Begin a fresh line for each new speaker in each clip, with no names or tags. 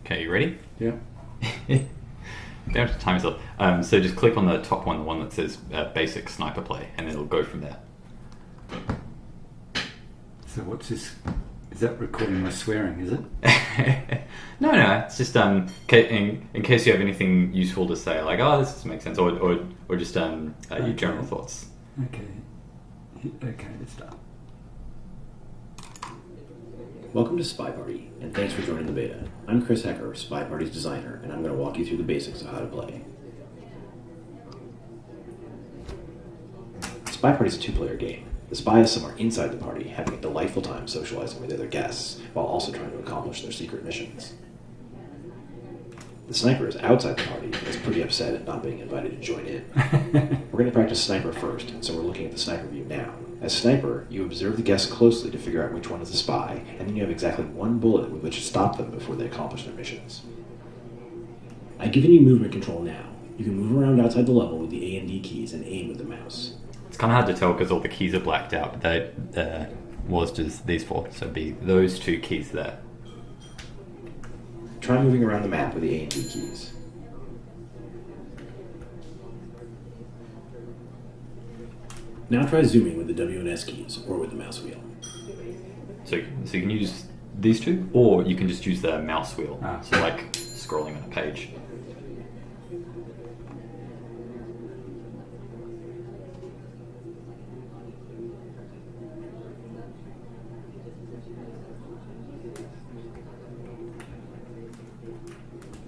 Okay, you ready?
Yeah.
You don't have to time yourself. So just click on the top one, the one that says basic sniper play, and it'll go from there.
So what's this? Is that recording my swearing, is it?
No, it's just in case you have anything useful to say, like, oh, this doesn't make sense, or just your general thoughts.
Okay, let's start.
Welcome to SpyParty, and thanks for joining the beta. I'm Chris Hecker, SpyParty's designer, and I'm going to walk you through the basics of how to play. SpyParty is a two-player game. The spy is somewhere inside the party, having a delightful time socializing with other guests, while also trying to accomplish their secret missions. The sniper is outside the party and is pretty upset at not being invited to join in. We're going to practice sniper first, so we're looking at the sniper view now. As sniper, you observe the guests closely to figure out which one is the spy, and then you have exactly one bullet with which to stop them before they accomplish their missions. I've given you movement control now. You can move around outside the level with the A and D keys and aim with the mouse.
It's kind of hard to tell because all the keys are blacked out, but that was just these four, so it'd be those two keys there.
Try moving around the map with the A and D keys. Now try zooming with the W and S keys, or with the mouse wheel.
So you can use these two, or you can just use the mouse wheel. So like scrolling on a page.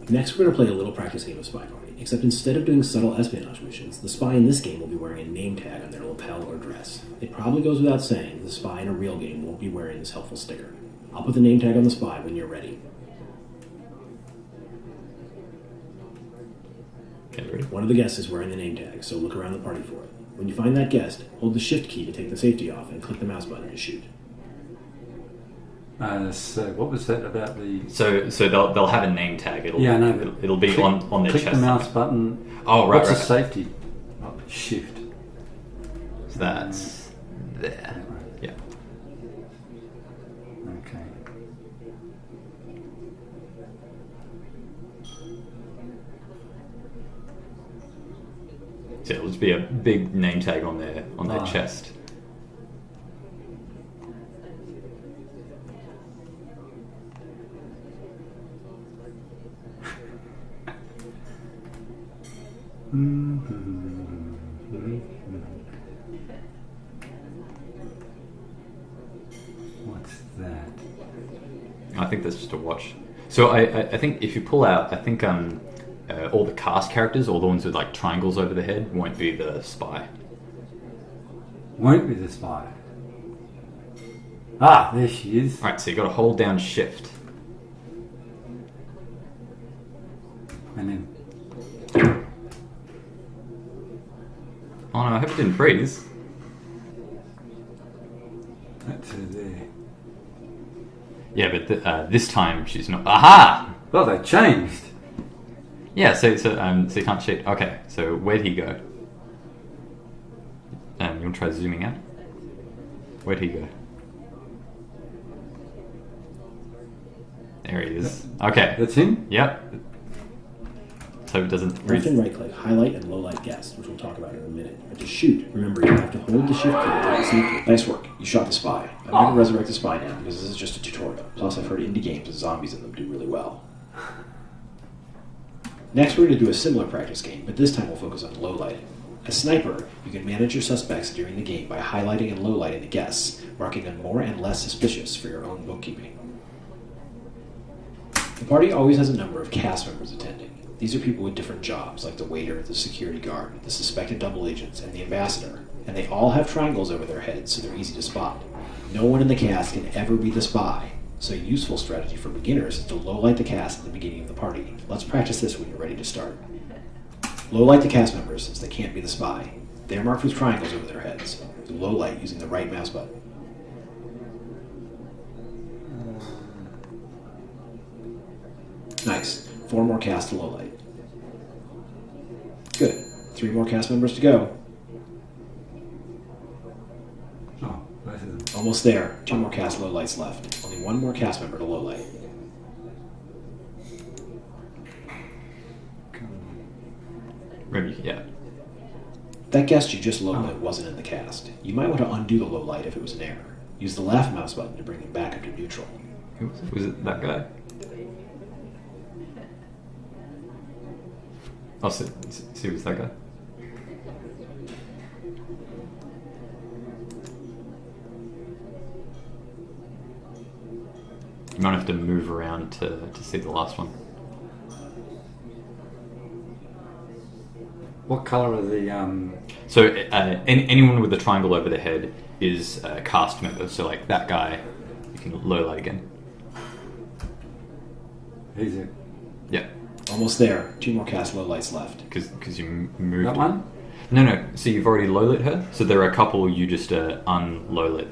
Next, we're going to play a little practice game of SpyParty, except instead of doing subtle espionage missions, the spy in this game will be wearing a name tag on their lapel or dress. It probably goes without saying the spy in a real game won't be wearing this helpful sticker. I'll put the name tag on the spy when you're ready.
Okay, ready?
One of the guests is wearing the name tag, so look around the party for it. When you find that guest, hold the shift key to take the safety off and click the mouse button to shoot.
So what was that about the...
So they'll have a name tag. It'll be on their
click
chest.
Click the mouse button.
Oh, right,
What's
right.
the safety? Oh, shift.
So that's there. Yeah.
Okay.
So it'll just be a big name tag on their chest.
What's that?
I think that's just a watch. So I think if you pull out, I think all the cast characters, or the ones with like triangles over the head, won't be the spy.
Won't be the spy. Ah, there she is.
Alright, so you got to hold down shift.
And then...
Oh no, I hope it didn't freeze.
That's her there.
Yeah, but this time she's not. Aha!
Well, they changed.
Yeah, so you can't cheat. Okay, so where'd he go? You want to try zooming out? Where'd he go? There he is. Okay.
That's him?
Yep. So it doesn't freeze.
Left and right click, highlight and low light guest, which we'll talk about in a minute. And to shoot, remember you have to hold the shift key to take the safety. Nice work, you shot the spy. I'm going to resurrect the spy now because this is just a tutorial. Plus I've heard indie games with zombies in them do really well. Next we're going to do a similar practice game, but this time we'll focus on low lighting. As sniper, you can manage your suspects during the game by highlighting and low lighting the guests, marking them more and less suspicious for your own bookkeeping. The party always has a number of cast members attending. These are people with different jobs, like the waiter, the security guard, the suspected double agents, and the ambassador, and they all have triangles over their heads, so they're easy to spot. No one in the cast can ever be the spy, so a useful strategy for beginners is to low-light the cast at the beginning of the party. Let's practice this when you're ready to start. Low-light the cast members, since they can't be the spy. They are marked with triangles over their heads. Low-light using the right mouse button. Nice. 4 more casts to low light. Good. 3 more cast members to go.
Oh, both of them.
Almost there. 2 more cast low lights left. Only 1 more cast member to low light.
Maybe, yeah.
That guest you just low-lit wasn't in the cast. You might want to undo the low light if it was an error. Use the left mouse button to bring him back up to neutral.
Who was it? Was it that guy? Oh, see, it was that guy? You might have to move around to see the last one.
What colour are the...
So anyone with a triangle over their head is a cast member. So like that guy, you can low light again.
He's a...
Yeah.
Almost there. 2 more cast low lights left.
Because you moved.
That one?
No. So you've already low lit her. So there are a couple you just un-low lit.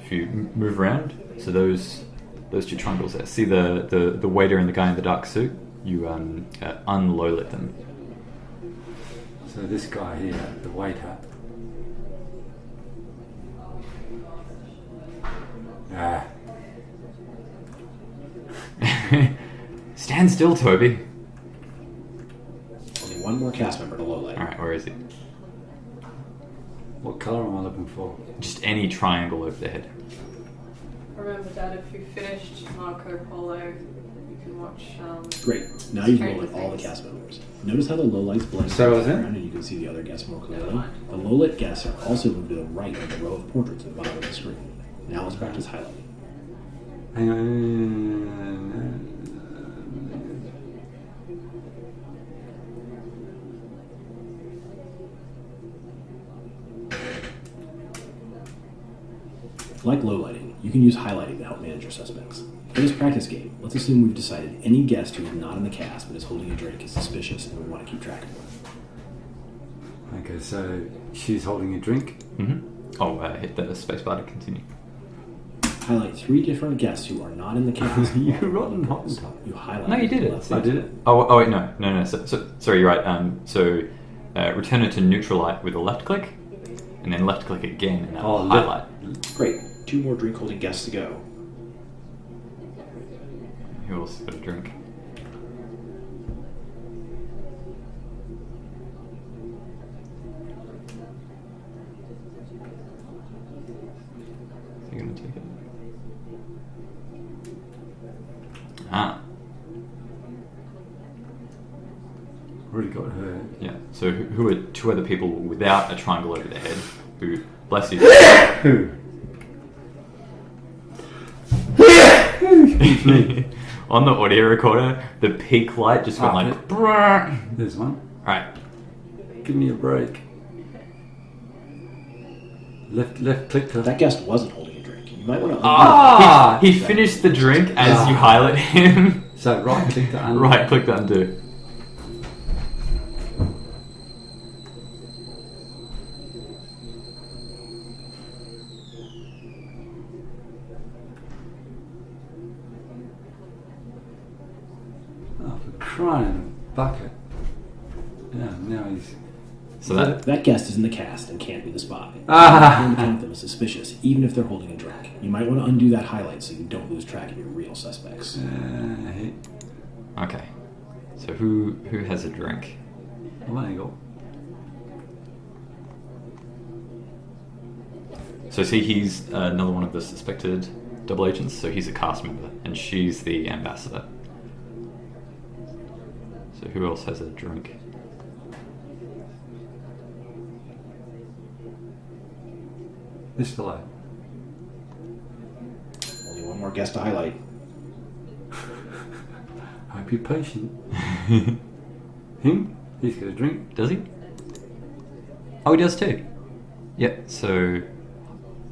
If you move around, so those 2 triangles there. See the waiter and the guy in the dark suit? You un-low lit them.
So this guy here, the waiter. Ah.
Stand still, Toby.
Only 1 more cast member to low light.
Alright, where is he?
What colour am I looking for?
Just any triangle over the head.
Remember that if you finished Marco Polo, you can watch.
Great. Now you've
Stranger
low lit all the
Things.
cast members. Notice how the low lights blend
So
into
is
the
it?
background and you can see the other guests more clearly. The low lit guests are also moved to the right of the row of portraits at the bottom of the screen. Now let's practice highlighting.
Hang on.
Like low lighting, you can use highlighting to help manage your suspects. For this practice game, let's assume we've decided any guest who is not in the cast but is holding a drink is suspicious and we want to keep track of them.
Okay, so she's holding a drink.
Mm-hmm. Oh, hit the spacebar to continue.
Highlight 3 different guests who are not in the cast.
You rotten Hottentot.
You highlight.
No, you did
the
it.
left
I
mouse
did
button.
it.
Oh wait, no. So, sorry, you're right. Return it to neutral light with a left click, and then left click again, and that'll
Oh,
highlight.
Great. 2 more drink holding guests to go.
Who else got a drink? Is he gonna take it? Ah,
Already got her.
yeah. So who are 2 other people without a triangle over their head? Who, bless you.
Who?
On the audio recorder, the peak light just went like.
it- There's one.
Alright.
Give me a break. Left click to
That guest wasn't holding a drink. You might want to.
Ah! He finished the drink as you highlight him.
So right click to undo.
Right click to undo.
Oh, for crying in a bucket. Yeah, now he's...
So that
That guest is in the cast and can't be the spy.
Ah.
You can count them as suspicious, even if they're holding a drink. You might want to undo that highlight so you don't lose track of your real suspects.
okay. So who has a drink?
Well, there you go.
So see, he's another one of the suspected double agents. So he's a cast member, and she's the ambassador. So who else has a drink?
This fellow.
Only 1 more guest to highlight.
Hope you're patient. Him? He's got a drink.
Does he? Oh, he does too. Yep. So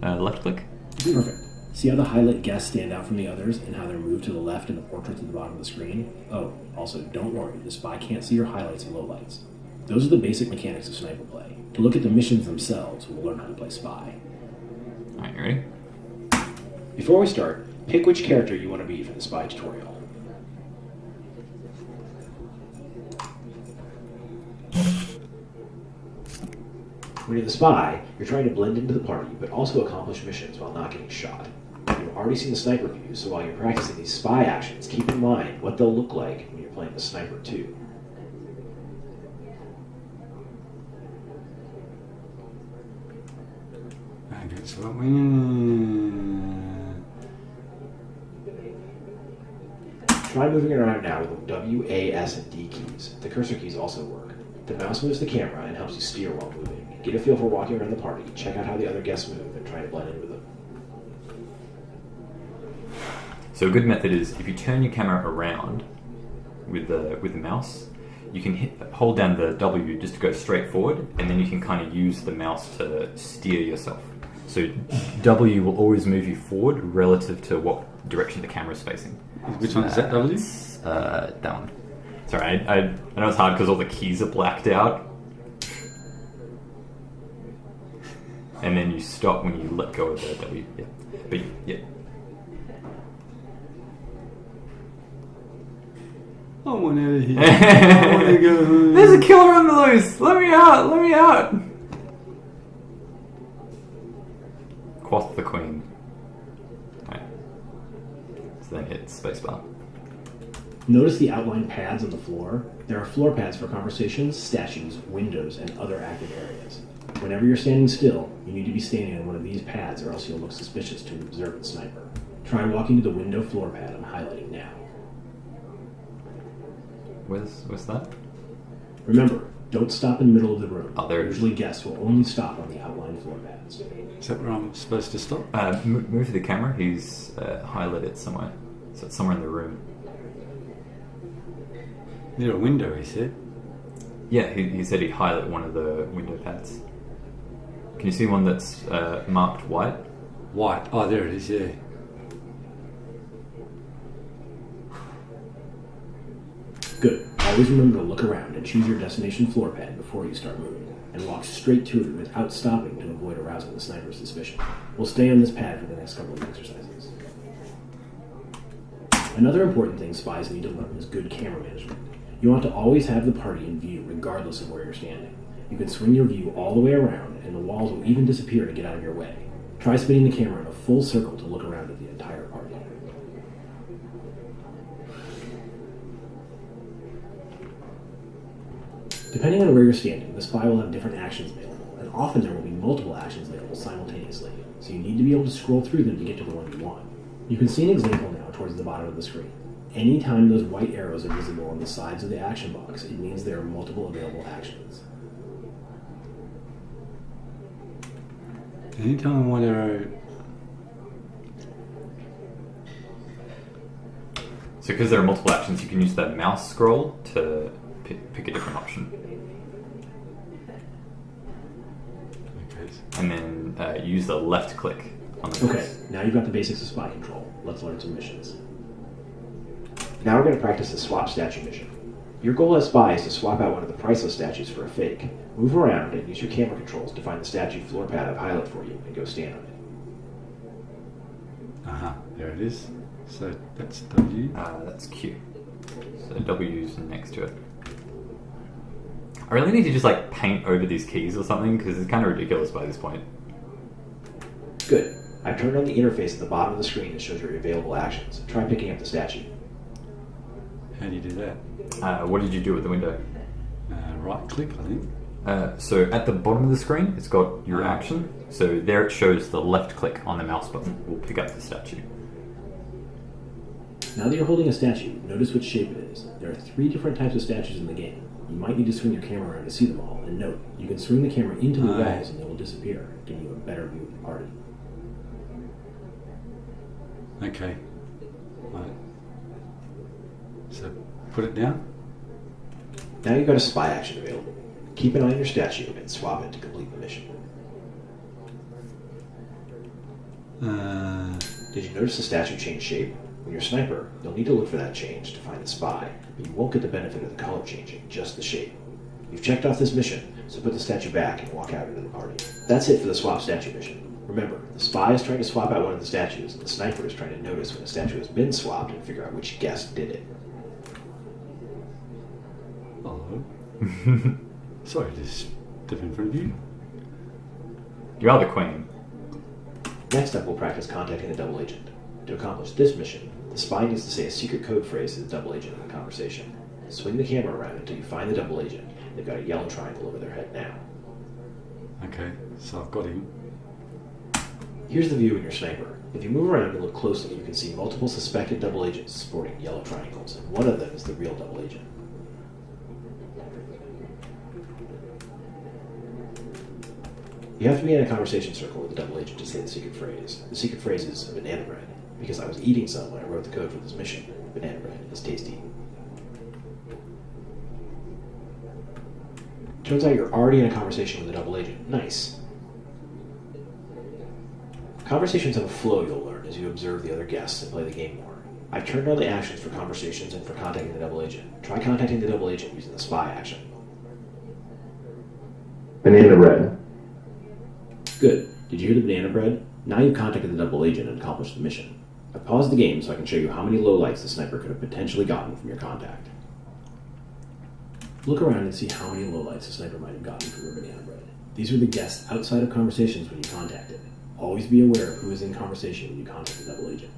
left click.
Perfect. See how the highlight guests stand out from the others and how they're moved to the left in the portraits at the bottom of the screen? Oh, also, don't worry, the spy can't see your highlights and lowlights. Those are the basic mechanics of sniper play. To look at the missions themselves, we'll learn how to play spy.
Alright, you ready?
Before we start, pick which character you want to be for the spy tutorial. When you're the spy, you're trying to blend into the party, but also accomplish missions while not getting shot. You've already seen the sniper view, so while you're practicing these spy actions, keep in mind what they'll look like when you're playing the sniper too.
Okay, so what
Try moving it around now with the W, A, S, and D keys. The cursor keys also work. The mouse moves the camera and helps you steer while moving. Get a feel for walking around the party, check out how the other guests move, and try to blend in with them.
So a good method is if you turn your camera around with the mouse, you can hold down the W just to go straight forward, and then you can kind of use the mouse to steer yourself. So W will always move you forward relative to what direction the camera is facing.
Which one is that, W?
That one. Sorry, I know it's hard because all the keys are blacked out. And then you stop when you let go of the W. Yeah. But yeah.
I want out of here. I want to go home.
There's a killer on the loose! Let me out! Let me out! Quoth the Queen. Right. So then hit spacebar.
Notice the outlined pads on the floor. There are floor pads for conversations, statues, windows, and other active areas. Whenever you're standing still, you need to be standing on one of these pads or else you'll look suspicious to an observant sniper. Try walking to the window floor pad I'm highlighting now.
Where's that?
Remember, don't stop in the middle of the room.
Oh, there it is.
Usually guests will only stop on the outlined floor pads.
Is that where I'm supposed to stop?
Move the camera. He's highlighted it somewhere. So it's somewhere in the room.
Near a window, he said.
Yeah, he said he'd highlight one of the window pads. Can you see one that's marked white?
White. Oh, there it is, yeah.
Good. Always remember to look around and choose your destination floor pad before you start moving, and walk straight to it without stopping to avoid arousing the sniper's suspicion. We'll stay on this pad for the next couple of exercises. Another important thing spies need to learn is good camera management. You want to always have the party in view regardless of where you're standing. You can swing your view all the way around, and the walls will even disappear to get out of your way. Try spinning the camera in a full circle to look around at the entire party. Depending on where you're standing, the spy will have different actions available, and often there will be multiple actions available simultaneously, so you need to be able to scroll through them to get to the one you want. You can see an example now towards the bottom of the screen. Anytime those white arrows are visible on the sides of the action box, it means there are multiple available actions.
Anytime one arrow.
So because there are multiple actions, you can use that mouse scroll to pick a different option.
Okay.
And then use the left click on the mouse.
Okay, now you've got the basics of spy control. Let's learn some missions. Now we're going to practice the swap statue mission. Your goal as spy is to swap out one of the priceless statues for a fake. Move around and use your camera controls to find the statue floor pad I've highlighted for you and go stand on it.
Uh-huh, there it is. So that's W.
That's Q. So W's next to it. I really need to just like paint over these keys or something because it's kind of ridiculous by this point.
Good. I've turned on the interface at the bottom of the screen that shows your available actions. Try picking up the statue.
How do you do that?
What did you do with the window?
Right click, I think.
So at the bottom of the screen, it's got your action. So there it shows the left click on the mouse button will pick up the statue.
Now that you're holding a statue, notice which shape it is. There are 3 different types of statues in the game. You might need to swing your camera around to see them all, and note, you can swing the camera into the walls and they will disappear, giving you a better view of the party.
Okay. Right. So put it down.
Now you've got a spy action available. Keep an eye on your statue and swap it to complete the mission. Did you notice the statue change shape? When you're a sniper, you'll need to look for that change to find the spy, but you won't get the benefit of the color changing, just the shape. You've checked off this mission, so put the statue back and walk out into the party. That's it for the swap statue mission. Remember, the spy is trying to swap out one of the statues, and the sniper is trying to notice when a statue has been swapped and figure out which guest did it.
Hello. Sorry to step in front of you.
You are the queen.
Next up, we'll practice contacting the double agent. To accomplish this mission, the spy needs to say a secret code phrase to the double agent in the conversation. Swing the camera around until you find the double agent. They've got a yellow triangle over their head now.
Okay, so I've got him.
Here's the view in your sniper. If you move around and look closely, you can see multiple suspected double agents sporting yellow triangles, and one of them is the real double agent. You have to be in a conversation circle with the double agent to say the secret phrase. The secret phrase is banana bread, because I was eating some when I wrote the code for this mission. Banana bread is tasty. Turns out you're already in a conversation with a double agent. Nice. Conversations have a flow you'll learn as you observe the other guests and play the game more. I've turned on the actions for conversations and for contacting the double agent. Try contacting the double agent using the spy action.
Banana bread.
Good. Did you hear the banana bread? Now you've contacted the double agent and accomplished the mission. I've paused the game so I can show you how many lowlights the sniper could have potentially gotten from your contact. Look around and see how many lowlights the sniper might have gotten from your banana bread. These are the guests outside of conversations when you contacted. Always be aware of who is in conversation when you contact the double agent.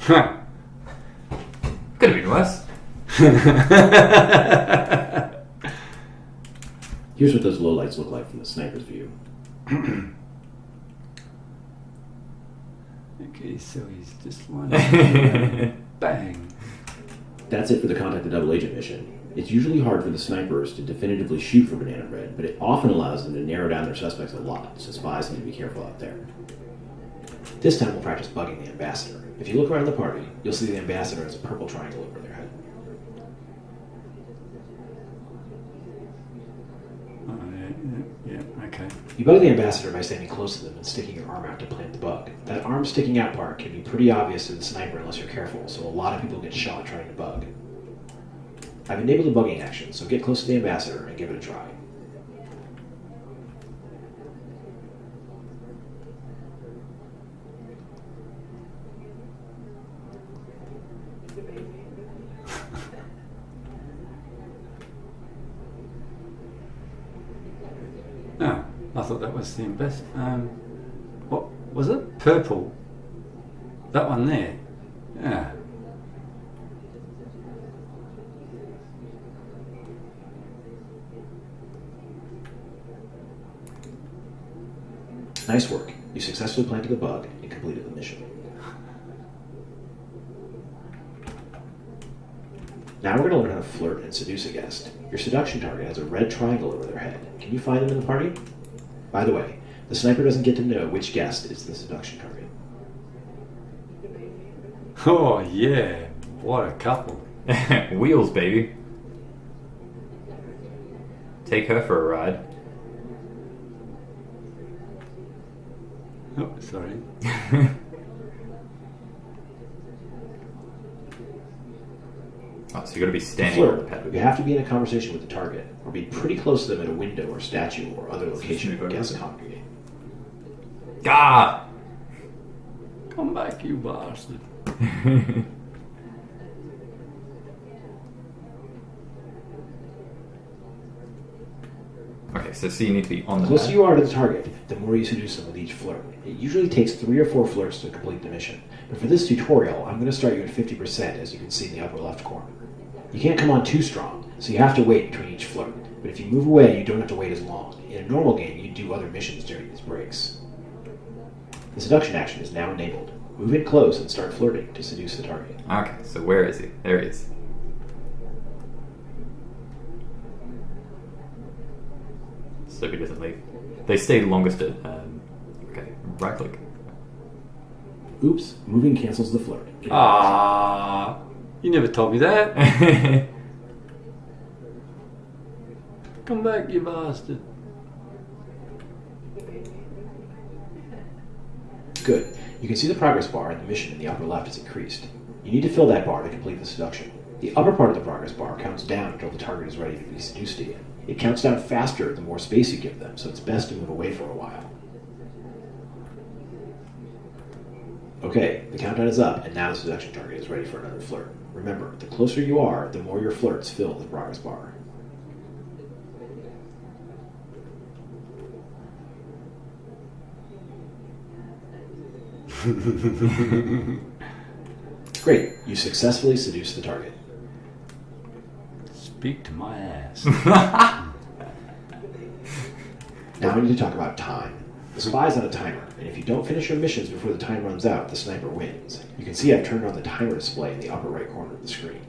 Huh. Could have been worse.
Here's what those lowlights look like from the sniper's view.
Okay, so he's just one. Bang.
That's it for the Contact the Double Agent mission. It's usually hard for the snipers to definitively shoot for banana bread, but it often allows them to narrow down their suspects a lot, so spies need to be careful out there. This time we'll practice bugging the ambassador. If you look around the party, you'll see the ambassador has a purple triangle over their head.
Yeah, okay.
You bug the ambassador by standing close to them and sticking your arm out to plant the bug. That arm sticking out part can be pretty obvious to the sniper unless you're careful, so a lot of people get shot trying to bug. I've enabled the bugging action, so get close to the ambassador and give it a try.
Oh, I thought that was the best. What was it? Purple. That one there. Yeah.
Nice work. You successfully planted the bug and completed the mission. Now we're going to learn how to flirt and seduce a guest. Your seduction target has a red triangle over their head. Can you find them in the party? By the way, the sniper doesn't get to know which guest is the seduction target.
Oh, yeah. What a couple.
Wheels, baby. Take her for a ride.
Oh, sorry.
Oh, so you got to be standing on the
Flirt.
pad.
You have to be in a conversation with the target, or be pretty close to them at a window or statue or other location where guests congregate.
Ah!
Come back, you bastard.
Okay, so you need to be on
The
the
closer
pad.
you are to the target, the more you seduce them with each flirt. It usually takes 3 or 4 flirts to complete the mission, but for this tutorial, I'm going to start you at 50%, as you can see in the upper left corner. You can't come on too strong, so you have to wait between each flirt, but if you move away, you don't have to wait as long. In a normal game, you do other missions during these breaks. The seduction action is now enabled. Move in close and start flirting to seduce the target.
Okay, so where is he? There he is. So he doesn't leave. They stay longest at, okay, right click.
Oops, moving cancels the flirt.
Ah, you never told me that. Come back, you bastard.
Good. You can see the progress bar in the mission in the upper left is increased. You need to fill that bar to complete the seduction. The upper part of the progress bar counts down until the target is ready to be seduced again. It counts down faster the more space you give them, so it's best to move away for a while. Okay, the countdown is up, and now the seduction target is ready for another flirt. Remember, the closer you are, the more your flirts fill the progress bar. Great, you successfully seduced the target.
Speak to my ass.
Now we need to talk about time. The spy's on a timer, and if you don't finish your missions before the time runs out, the sniper wins. You can see I've turned on the timer display in the upper right corner of the screen.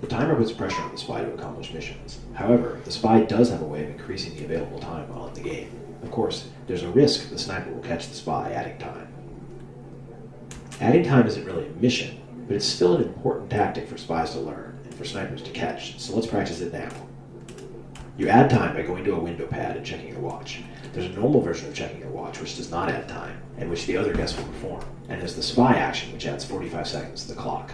The timer puts pressure on the spy to accomplish missions. However, the spy does have a way of increasing the available time while in the game. Of course, there's a risk the sniper will catch the spy adding time. Adding time isn't really a mission, but it's still an important tactic for spies to learn and for snipers to catch, so let's practice it now. You add time by going to a window pad and checking your watch. There's a normal version of checking your watch which does not add time, and which the other guests will perform. And there's the spy action which adds 45 seconds to the clock.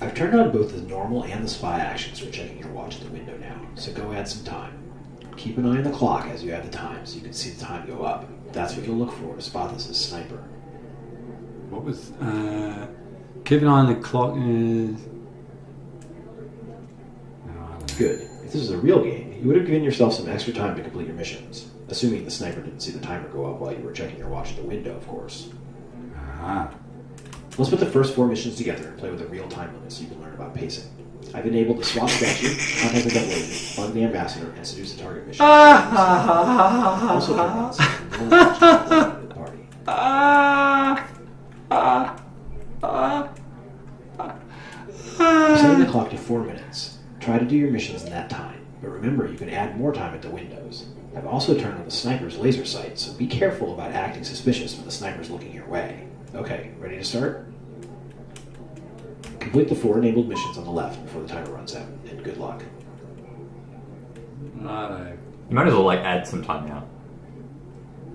I've turned on both the normal and the spy actions for checking your watch at the window now, so go add some time. Keep an eye on the clock as you add the time so you can see the time go up. That's what you'll look for to spot this as sniper.
What was... keep an eye on the clock is...
Good. If this was a real game, you would have given yourself some extra time to complete your missions. Assuming the sniper didn't see the timer go up while you were checking your watch at the window, of course. Let's put the first 4 missions together and play with a real time limit so you can learn about pacing. I've enabled the swap statue, contact the double agent, bug the ambassador, and seduce the target mission. Also turn on some normal actions in the party. Setting the clock to 4 minutes. Try to do your missions in that time, but remember you can add more time at the windows. I've also turned on the sniper's laser sight, so be careful about acting suspicious when the sniper's looking your way. Okay, ready to start? Complete the 4 enabled missions on the left before the timer runs out, and good luck.
Righto.
You might as well add some time now.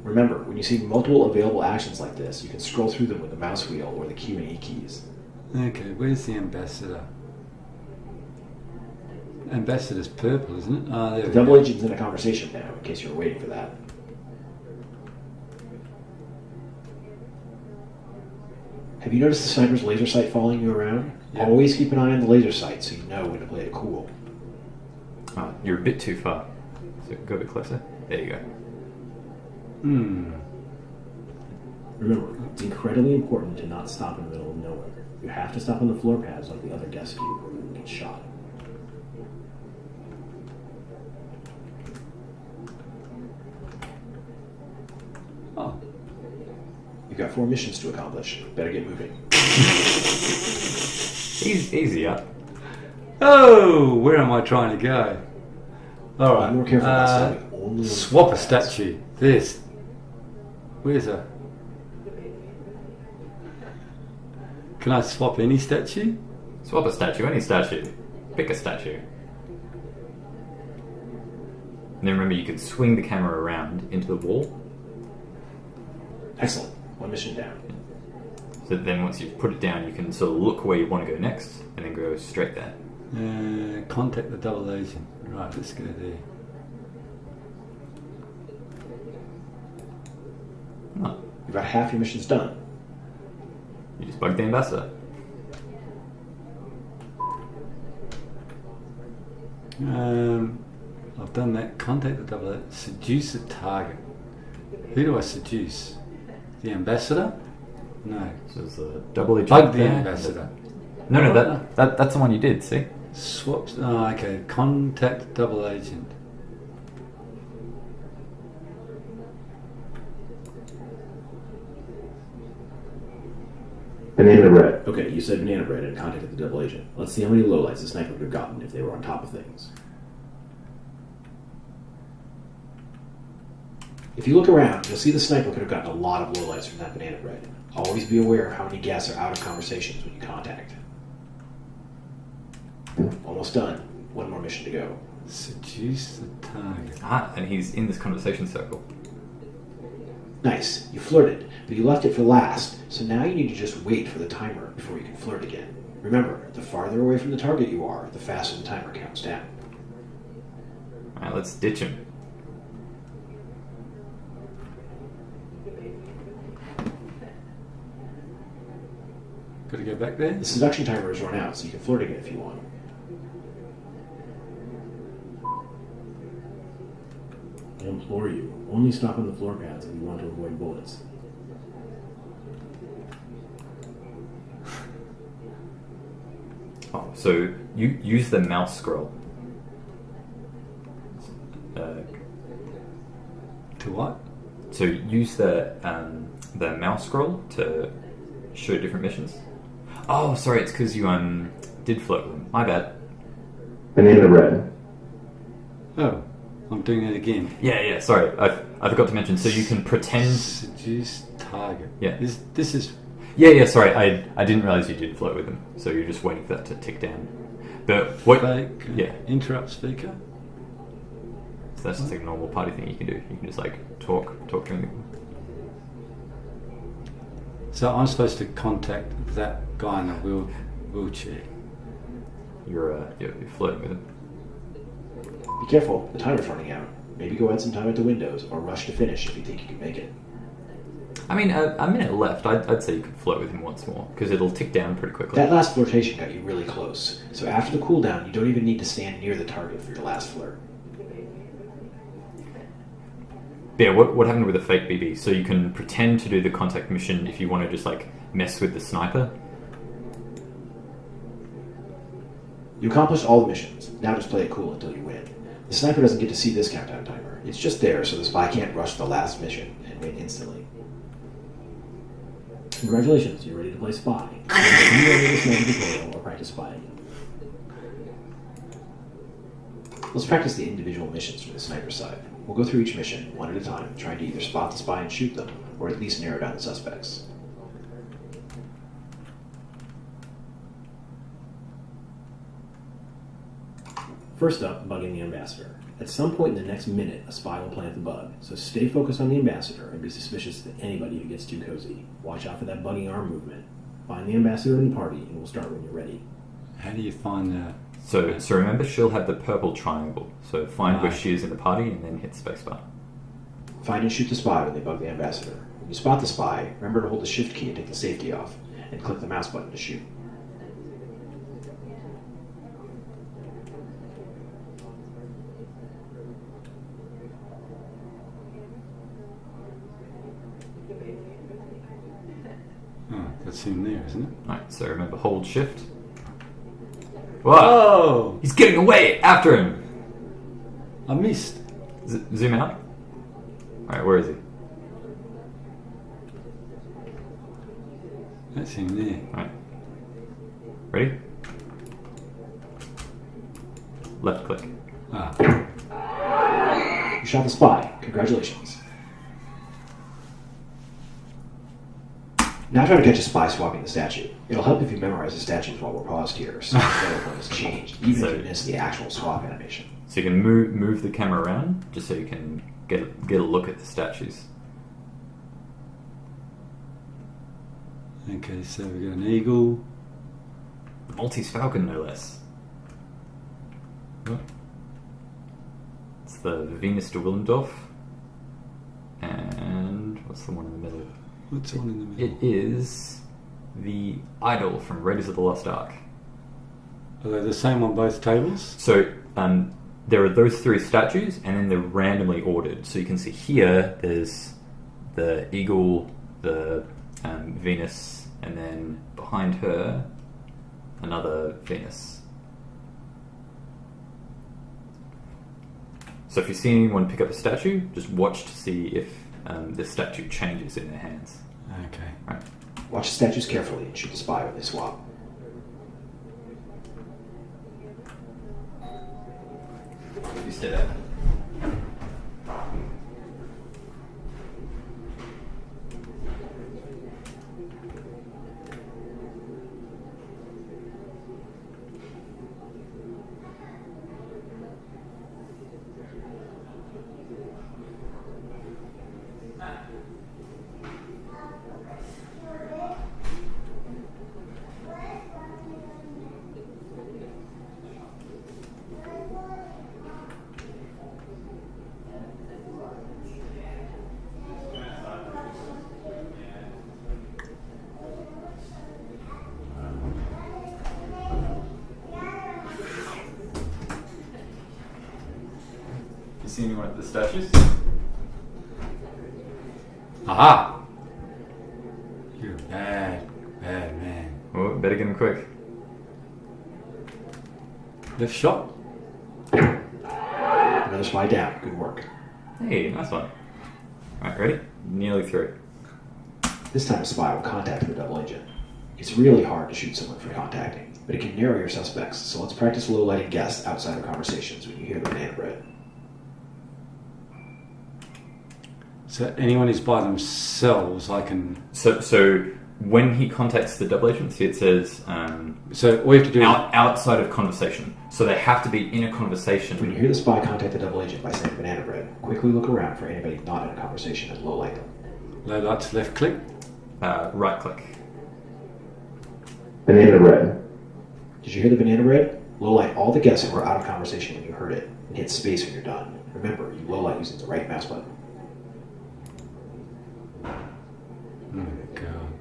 Remember, when you see multiple available actions like this, you can scroll through them with the mouse wheel or the Q and E keys.
Okay, where's the ambassador? Ambassador's purple, isn't it? There
The
we
double
go.
agent's in a conversation now, in case you were waiting for that. Have you noticed the sniper's laser sight following you around?
Yeah.
Always keep an eye on the laser sight so you know when to play it cool.
Oh, you're a bit too far. So go a bit closer. There you go.
Remember, it's incredibly important to not stop in the middle of nowhere. You have to stop on the floor pads like the other guests do, or you will get shot.
Oh.
You've got 4 missions to accomplish. Better get moving.
Easy up.
Oh, where am I trying to go? All right.
Be more careful about stepping only on the
swap a
floor pads.
statue. This. Where's her? Can I swap any statue?
Swap a statue, any statue. Pick a statue. And then remember you can swing the camera around into the wall.
Excellent. 1 mission down.
So then once you've put it down, you can sort of look where you want to go next and then go straight there.
Contact the double agent. Right, let's go there.
Oh,
You've got half your missions done.
you just bug the ambassador.
I've done that. Contact the double agent. Seduce the target. Who do I seduce? The ambassador? No.
So there's a double agent
Bug the
there.
ambassador.
No, that's the one you did, see?
Swaps. Oh, okay. Contact double agent.
Banana bread. Okay, you said banana bread and contacted the double agent. Let's see how many lowlights the sniper would have gotten if they were on top of things.
If you look around, you'll see the sniper could have gotten a lot of lowlights from that banana bread. Always be aware of how many guests are out of conversations when you contact. Almost done. 1 more mission to go.
Seduce the target.
Ah, and he's in this conversation circle.
Nice. You flirted, but you left it for last, so now you need to just wait for the timer before you can flirt again. Remember, the farther away from the target you are, the faster the timer counts down.
Alright, let's ditch him.
Got to go back there?
The seduction timer has run out, so you can flirt again if you want.
I implore you, only stop on the floor pads if you want to avoid bullets.
Oh, so you use the mouse scroll.
To what?
So use the mouse scroll to show different missions. Oh, sorry, it's because you did flirt with them. My bad.
Banana red.
Oh, I'm doing it again.
Yeah. Sorry, I forgot to mention. So you can pretend.
Seduce target.
Yeah.
This is.
Yeah. Sorry, I didn't realize you did flirt with them. So you're just waiting for that to tick down. But what?
Fake.
Yeah.
Interrupt speaker.
So that's just like a normal party thing you can do. You can just like talk during the.
So I'm supposed to contact that guy in the wheelchair.
You're flirting with him.
Be careful, the timer's running out. Maybe go add some time at the windows, or rush to finish if you think you can make it.
I mean, a minute left. I'd say you could flirt with him once more because it'll tick down pretty quickly.
That last flirtation got you really close, so after the cooldown, you don't even need to stand near the target for your last flirt.
Yeah, what happened with the fake BB? So you can pretend to do the contact mission if you want to just like mess with the sniper.
You accomplished all the missions. Now just play it cool until you win. The sniper doesn't get to see this countdown timer. It's just there so the spy can't rush the last mission and win instantly.
Congratulations, you're ready to play Spy. You ready to sniper tutorial or practice spying.
Let's practice the individual missions from the sniper side. We'll go through each mission, one at a time, trying to either spot the spy and shoot them, or at least narrow down the suspects.
First up, bugging the ambassador. At some point in the next minute, a spy will plant the bug, so stay focused on the ambassador and be suspicious of anybody who gets too cozy. Watch out for that bugging arm movement. Find the ambassador in the party, and we'll start when you're ready.
How do you find that?
So remember, she'll have the purple triangle. So find where she is in the party and then hit spacebar.
Find and shoot the spy when they bug the ambassador. When you spot the spy, remember to hold the shift key and take the safety off, and click the mouse button to shoot.
Oh, that's him there, isn't it?
Alright, so remember, hold shift.
Oh!
Whoa! He's getting away! After him!
I missed.
Zoom out. Alright, where is he?
That's him there.
Alright. Ready? Left click.
Ah.
You shot the spy. Congratulations. Now try to catch a spy swapping the statue. It'll help if you memorize the statues while we're paused here, so the one is changed, even if you miss the actual swap animation.
So you can move the camera around, just so you can get a look at the statues.
Okay, so we got an eagle.
Maltese Falcon, no less. It's the Venus de Willendorf. And what's the one in the middle?
What's the one in the middle?
It is the Idol from Raiders of the Lost Ark.
Are they the same on both tables?
So there are those three statues, and then they're randomly ordered. So you can see here, there's the eagle, the Venus, and then behind her, another Venus. So if you see anyone pick up a statue, just watch to see if the statue changes in their hands.
Okay.
Right.
Watch the statues carefully and shoot the spy when they swap.
You stay there. You see anyone at the statues?
Aha! You're a bad man.
Oh, better get him quick.
Left shot?
Another spy down. Good work.
Hey, nice one. Alright, ready? Nearly through.
This time a spy will contact the double agent. It's really hard to shoot someone for contacting, but it can narrow your suspects, so let's practice low-lighting guests outside of conversations when you hear the banana bread.
So anyone who's by themselves, I can...
So when he contacts the double agent, see it says
So all you have to do
outside of conversation. So they have to be in a conversation.
When you hear the spy contact the double agent by saying banana bread, quickly look around for anybody not in a conversation and low-light them.
low lights, left click.
Right click.
Banana bread. Did you hear the banana bread? Low-light all the guests who were out of conversation when you heard it, and hit space when you're done. Remember, you low-light using the right mouse button.
Oh god.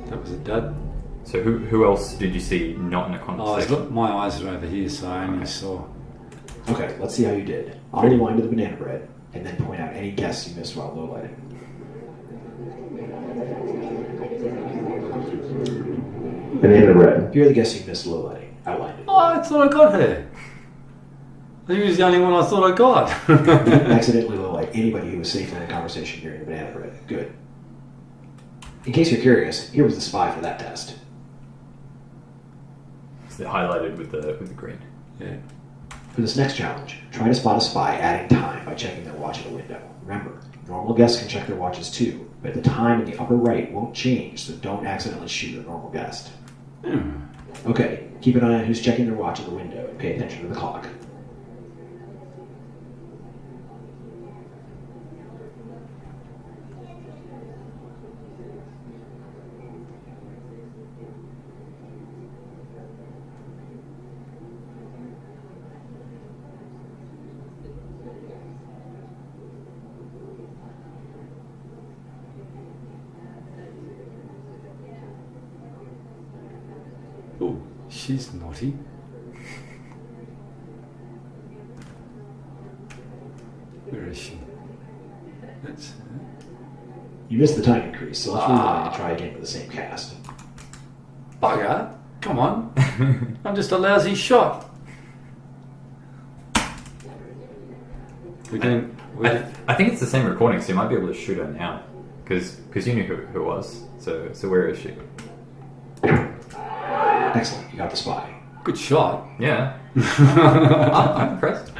That was a dud.
So who else did you see not in a
Oh,
conversation?
look, my eyes are over here, so I only saw.
Okay, let's see how you did. I'll rewind to the banana bread, and then point out any guests you missed while low-lighting. Banana bread. Here are the guests you missed low-lighting. Outlined it.
Oh, I thought I got her. He was the only one I thought I got.
You didn't accidentally low-light anybody who was safely in a conversation during the banana bread. Good. In case you're curious, here was the spy for that test.
It's highlighted with the green.
Yeah.
For this next challenge, try to spot a spy adding time by checking their watch at a window. Remember, normal guests can check their watches too, but the time in the upper right won't change, so don't accidentally shoot a normal guest. Okay, keep an eye on who's checking their watch at the window and pay attention to the clock.
Oh, she's naughty. Where is she? That's her.
You missed the time increase, so let's rewind and try again with the same cast.
Bugger! Come on. I'm just a lousy shot. We're doing...
I think it's the same recording, so you might be able to shoot her now, because you knew who it was. So where is she?
Excellent, you got the spy.
Good shot.
Yeah. I'm impressed.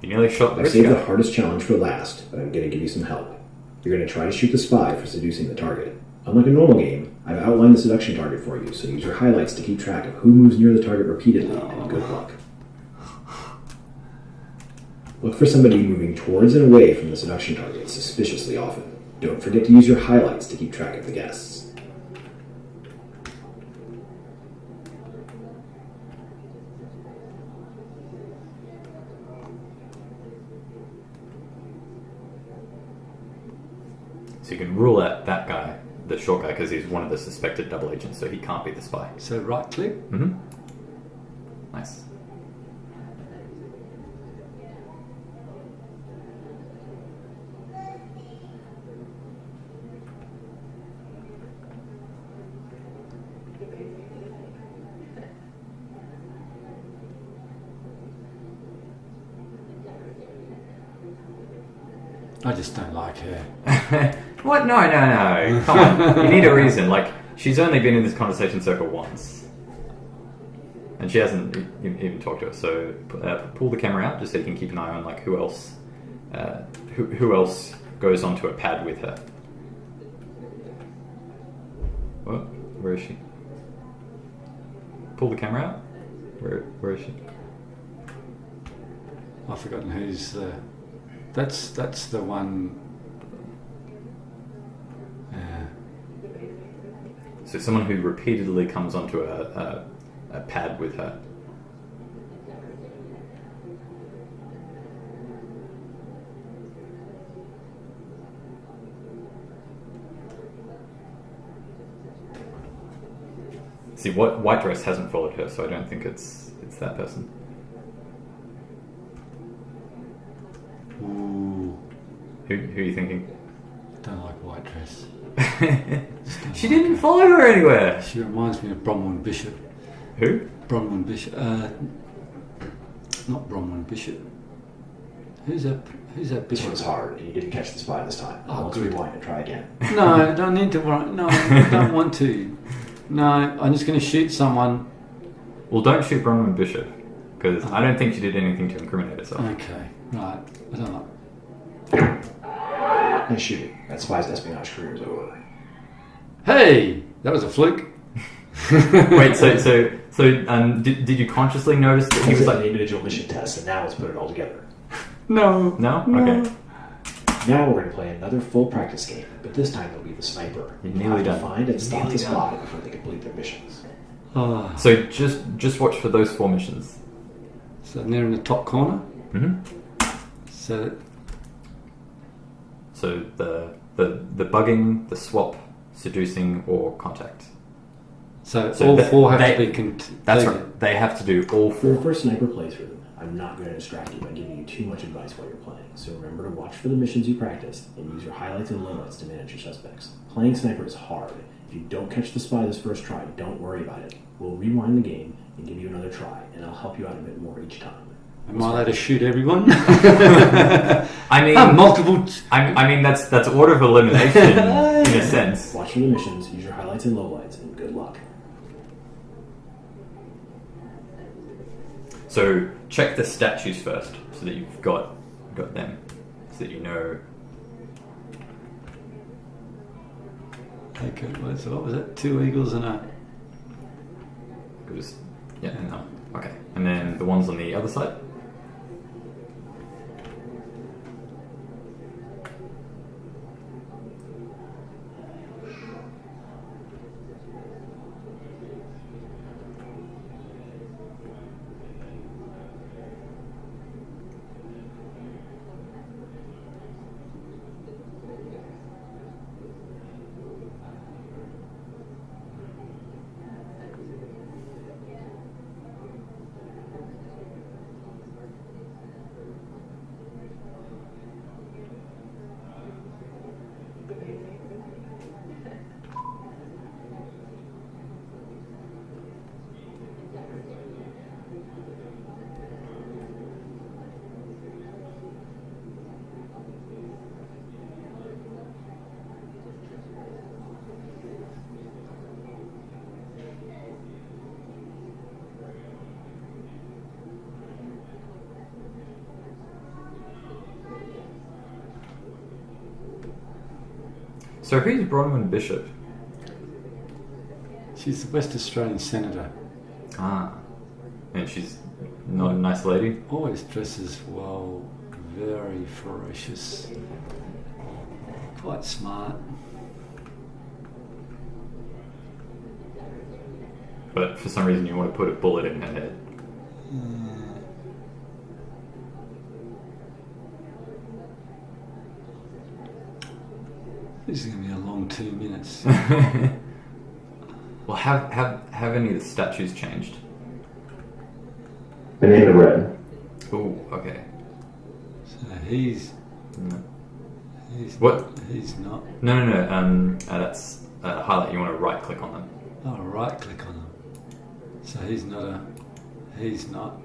You nearly shot the
I
rich
saved
guy.
the hardest challenge for last, but I'm going to give you some help. You're going to try to shoot the spy for seducing the target. Unlike a normal game, I've outlined the seduction target for you, so use your highlights to keep track of who moves near the target repeatedly, and good luck. Look for somebody moving towards and away from the seduction target suspiciously often. Don't forget to use your highlights to keep track of the guests.
So you can rule out that guy, the short guy, because he's one of the suspected double agents, so he can't be the spy.
So right click.
Mm-hmm. Nice.
I just don't like her.
What? No. Come on. You need a reason. Like, she's only been in this conversation circle once. And she hasn't even talked to us. So pull the camera out just so you can keep an eye on like who else goes onto a pad with her. What? Where is she? Pull the camera out. Where is she?
I've forgotten who's the... That's the one...
So someone who repeatedly comes onto a pad with her. See, white dress hasn't followed her, so I don't think it's that person.
Ooh,
Who are you thinking?
don't like white dress.
She didn't follow her anywhere.
She reminds me of Bronwyn Bishop.
Who?
Bronwyn Bishop. Not Bronwyn Bishop. Who's that? Who's that
This
bishop?
one's hard, and you didn't catch the spy this time.
Oh,
Let's
good.
rewind and try again.
No, I don't need to worry. No, I don't want to. No, I'm just going to shoot someone.
Well, don't shoot Bronwyn Bishop, because I don't think she did anything to incriminate herself.
Okay, right. I don't know.
Nice shooting. That spy's espionage career is over.
Hey! That was a fluke.
Wait, did you consciously notice that he was
an
like...
individual mission test, and now let's put it all together.
No.
No? Okay.
Now we're going to play another full practice game, but this time it'll be the sniper.
You're
You
nearly
have to
done.
find and stop
Nearly
the
done.
spy before they complete their missions.
Oh,
So just watch for those 4 missions.
so they're in the top corner.
Mm-hmm.
So
So the bugging, the swap, seducing, or contact.
So
So
all
that-
4 have
they-
to be completed.
That's right. They have to do all
For
4.
the first sniper playthrough, I'm not going to distract you by giving you too much advice while you're playing, so remember to watch for the missions you practiced and use your highlights and lowlights to manage your suspects. Playing sniper is hard. If you don't catch the spy this first try, don't worry about it. We'll rewind the game and give you another try, and I'll help you out a bit more each time.
Am I allowed to shoot everyone?
I mean,
multiple.
I mean that's order of elimination in a sense.
Watch for the missions, use your highlights and lowlights, and good luck.
So check the statues first, so that you've got them, so that you know.
Okay, well, so what was it? 2 eagles and a.
It was, yeah, no, okay, and then the ones on the other side. So who's Bronwyn Bishop?
She's the West Australian senator.
Ah, and she's not a nice lady.
Always dresses well, very ferocious, quite smart.
But for some reason you want to put a bullet in her head.
This is going to be a long 2 minutes.
Well, have any of the statues changed?
The name of red.
Oh, okay.
So he's
No.
What? He's not.
No. That's a highlight. You want to right click on them.
Oh, right click on him. So he's not a. He's not.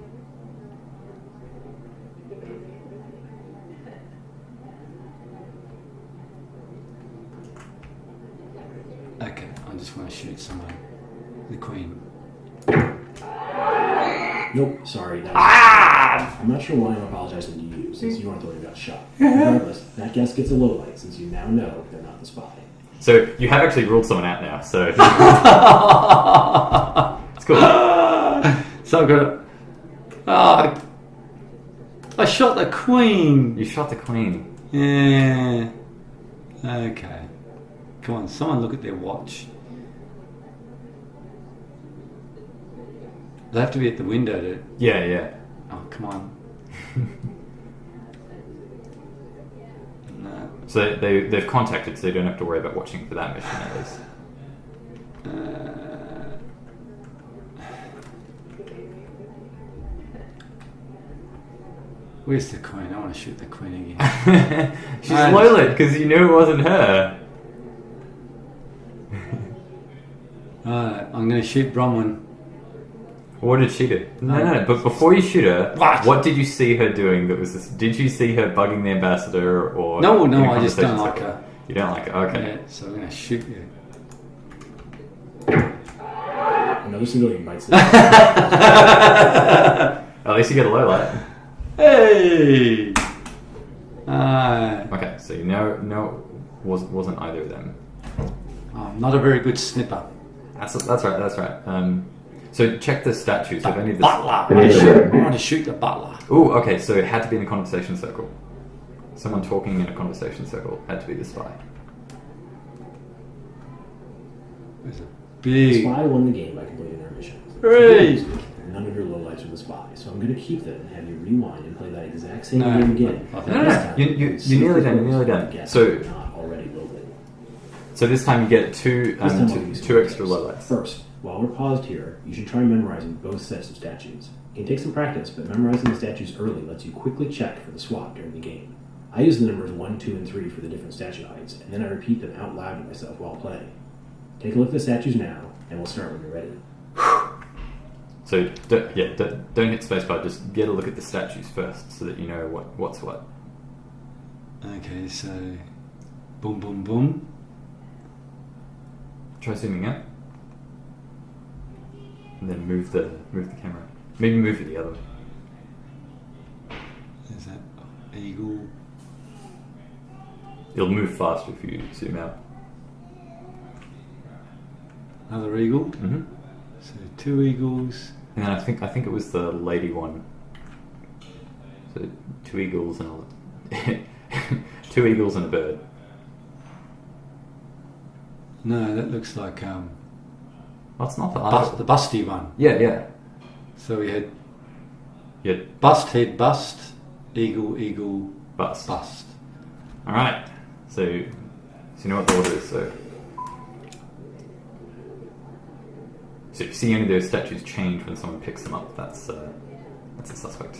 Okay, I just want to shoot someone. The Queen.
Nope, sorry. I'm not sure why I'm apologizing to you, since you aren't the one who got shot. Regardless, that guess gets a low light, since you now know they're not the spy.
So you have actually ruled someone out now. So it's cool.
So I've got to. Oh, I shot the Queen.
You shot the Queen.
Yeah. Okay. Come on, someone look at their watch. They have to be at the window to.
Yeah.
Oh, come on. No.
So they've contacted, so you don't have to worry about watching for that mission at least.
Where's the Queen? I want to shoot the Queen again.
She's low-lit because you knew it wasn't her.
Alright, I'm going to shoot Bronwyn.
What did she do? No. But before you shoot her, what did you see her doing that was this? Did you see her bugging the ambassador or...
No,
in a
I just don't
conversation
like
circle?
her.
You don't like her? Okay.
Yeah, so I'm going to shoot you.
Another civilian bites it.
At least you get a low light.
Hey!
Okay, so you know wasn't either of them.
I'm not a very good snipper.
That's right. So check the statues. If any of the...
Butler! I want to shoot the butler.
Ooh, okay, so it had to be in a conversation circle. Someone talking in a conversation circle had to be the spy.
There's a
The
big...
spy won the game by completing their mission.
Hooray!
None of your lowlights are the spy, so I'm going to keep them and have you rewind and play that exact same
No.
game again.
No,
No. You're nearly done. So
not already low-lit.
So this time you get two
This time I'll give you some
two extra
tips.
lowlights.
First, while we're paused here, you should try memorizing both sets of statues. It can take some practice, but memorizing the statues early lets you quickly check for the swap during the game. I use the numbers 1, 2, and 3 for the different statue heights, and then I repeat them out loud to myself while playing. Take a look at the statues now, and we'll start when you're ready.
So don't hit spacebar. Just get a look at the statues first, so that you know what's what.
Okay, so... Boom, boom, boom.
Try zooming out, and then move the camera. Maybe move it the other way.
There's that eagle.
It'll move faster if you zoom out.
Another eagle.
Mm-hmm.
So 2 eagles.
And then I think it was the lady one. So 2 eagles and a 2 eagles and a bird.
No, that looks like
That's not the
the busty one.
Yeah.
So we had
Yeah,
bust, head, bust, eagle, eagle,
bust.
bust.
All right. So you know what the order is. So if you see any of those statues change when someone picks them up, that's a suspect.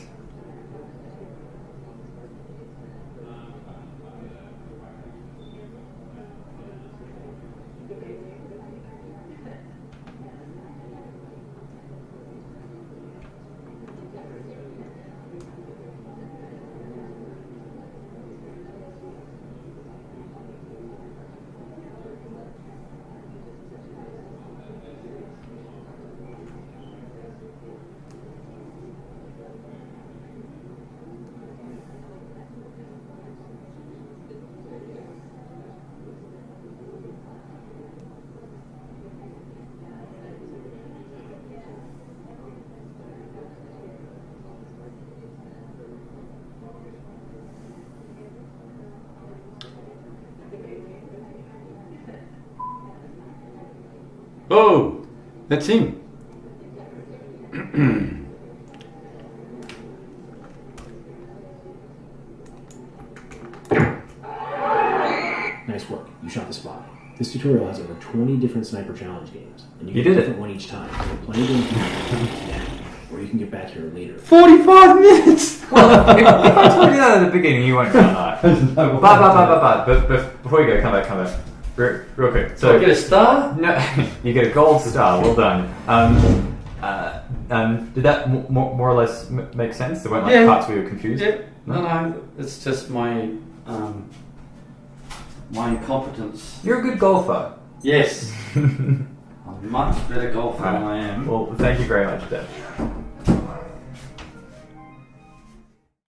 Oh, that's him.
Nice work. You shot the spy. This tutorial has over 20 different sniper challenge games, and you
You
get
did
a
it.
different one each time. So plenty of games now, or you can get back here later.
45 minutes!
Well, if I told you that at the beginning, you won't count that. But before you go, come back. Real quick. So
Do I get a star?
no, you get a gold star. Well done. Did that more or less make sense? There weren't like
Yeah.
parts where you were confused.
Yeah. No, it's just my my incompetence.
You're a good golfer.
Yes. I'm a much better golfer than I am.
Well, thank you very much, Dad.